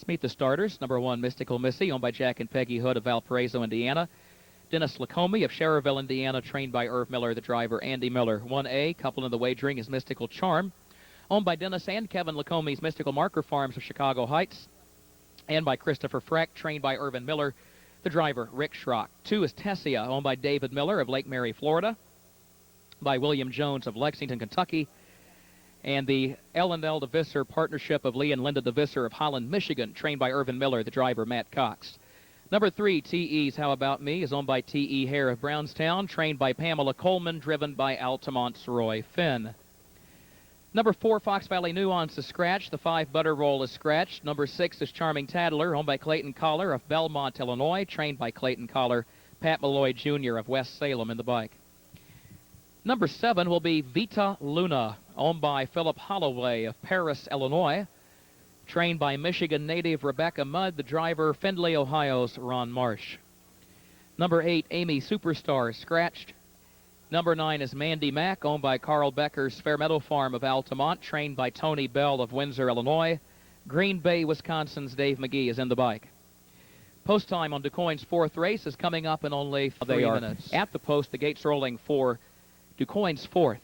Let's meet the starters. Number 1, Mystical Missy, owned by Jack and Peggy Hood of Valparaiso, Indiana. Dennis Lacombe of Schererville, Indiana, trained by Irv Miller, the driver, Andy Miller. 1A, couple in the wagering, is Mystical Charm, owned by Dennis and Kevin Lacombe's Mystical Marker Farms of Chicago Heights, and by Christopher Freck, trained by Irvin Miller, the driver, Rick Schrock. 2 is TESIA, owned by David Miller of Lake Mary, Florida, by William Jones of Lexington, Kentucky, and the L&L DeVisser partnership of Lee and Linda DeVisser of Holland, Michigan, trained by Irvin Miller, the driver, Matt Cox. Number 3, TE's How About Me, is owned by T.E. Hare of Brownstown, trained by Pamela Coleman, driven by Altamont's Roy Finn. Number 4, Fox Valley Nuance is scratched. The 5, Butter Roll is scratched. Number 6 is Charming Tattler, owned by Clayton Collar of Belmont, Illinois, trained by Clayton Collar, Pat Malloy Jr. of West Salem in the bike. Number 7 will be Vita Luna, owned by Philip Holloway of Paris, Illinois, trained by Michigan native Rebecca Mudd, the driver, Findlay, Ohio's Ron Marsh. Number 8, Amy Superstar, scratched. Number 9 is Mandy Mack, owned by Carl Becker's Fair Meadow Farm of Altamont, trained by Tony Bell of Windsor, Illinois. Green Bay, Wisconsin's Dave Magee is in the bike. Post time on DuQuoin's 4th race is coming up in only 3 minutes. At the post, the gates rolling for DuQuoin's 4th.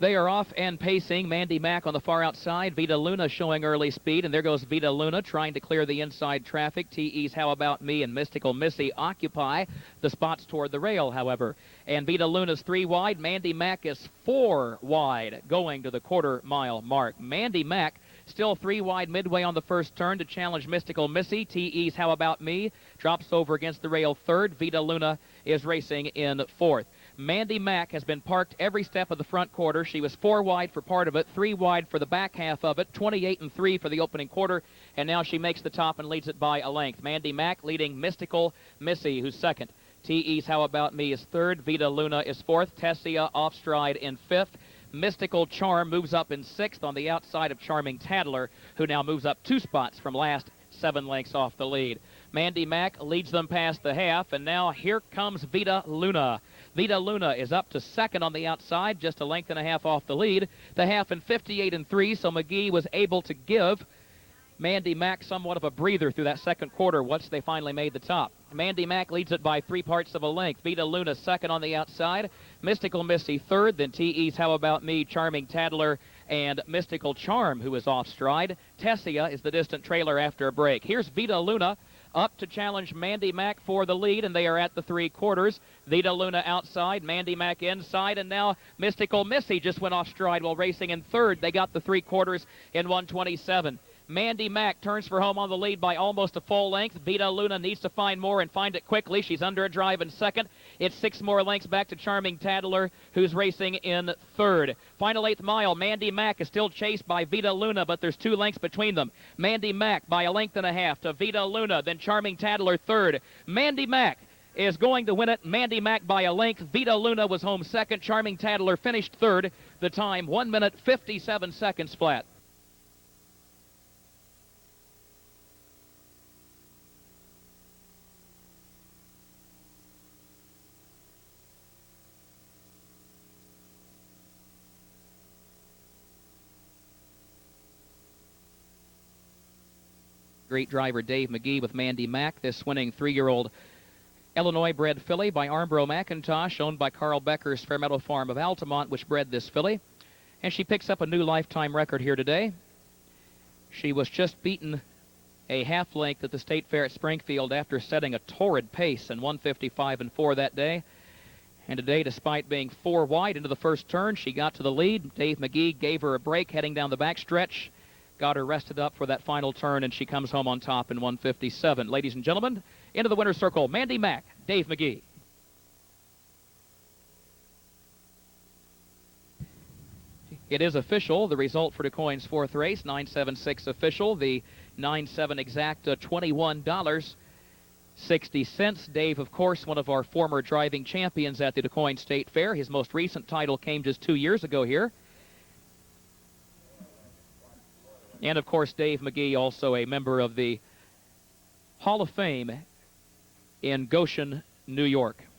They are off and pacing. Mandy Mack on the far outside. Vita Luna showing early speed, and there goes Vita Luna trying to clear the inside traffic. TE's How About Me and Mystical Missy occupy the spots toward the rail, however. And Vita Luna's 3 wide. Mandy Mack is 4 wide going to the quarter-mile mark. Mandy Mack still 3 wide midway on the first turn to challenge Mystical Missy. TE's How About Me drops over against the rail 3rd. Vita Luna is racing in 4th. Mandy Mack has been parked every step of the front quarter. She was 4 wide for part of it, 3 wide for the back half of it, 28-3 for the opening quarter, and now she makes the top and leads it by a length. Mandy Mack leading Mystical Missy, who's 2nd. TE's How About Me is 3rd. Vita Luna is 4th. Tessia off stride in 5th. Mystical Charm moves up in 6th on the outside of Charming Tattler, who now moves up 2 spots from last, 7 lengths off the lead. Mandy Mack leads them past the half, and now here comes Vita Luna. Vita Luna is up to 2nd on the outside, just a length and a half off the lead. The half in 58-3, so Magee was able to give Mandy Mack somewhat of a breather through that second quarter once they finally made the top. Mandy Mack leads it by 3 parts of a length. Vita Luna 2nd on the outside. Mystical Missy 3rd, then TE's How About Me, Charming Tattler, and Mystical Charm, who is off stride. Tessia is the distant trailer after a break. Here's Vita Luna up to challenge Mandy Mack for the lead, and they are at the 3 quarters. Vita Luna outside, Mandy Mack inside, and now Mystical Missy just went off stride while racing in 3rd. They got the 3 quarters in 1:27. Mandy Mack turns for home on the lead by almost a full length. Vita Luna needs to find more and find it quickly. She's under a drive in 2nd. It's 6 more lengths back to Charming Tattler, who's racing in 3rd. Final 8th mile, Mandy Mack is still chased by Vita Luna, but there's 2 lengths between them. Mandy Mack by a length and a half to Vita Luna, then Charming Tattler 3rd. Mandy Mack is going to win it. Mandy Mack by a length. Vita Luna was home 2nd. Charming Tattler finished 3rd. The time, 1 minute, 57 seconds flat. Great driver Dave Magee with Mandy Mack, this winning 3-year-old Illinois-bred filly by Armbro McIntosh, owned by Carl Becker's Fair Meadow Farm of Altamont, which bred this filly. And she picks up a new lifetime record here today. She was just beaten a half length at the State Fair at Springfield after setting a torrid pace in 1:55-4 that day. And today, despite being 4 wide into the first turn, she got to the lead. Dave Magee gave her a break heading down the backstretch. Got her rested up for that final turn, and she comes home on top in 1:57. Ladies and gentlemen, into the winner's circle, Mandy Mack, Dave Magee. It is official, the result for DuQuoin's 4th race, 976 official, the 9-7 exact, $21.60. Dave, of course, one of our former driving champions at the DuQuoin State Fair. His most recent title came just 2 years ago here. And, of course, Dave Magee, also a member of the Hall of Fame in Goshen, New York.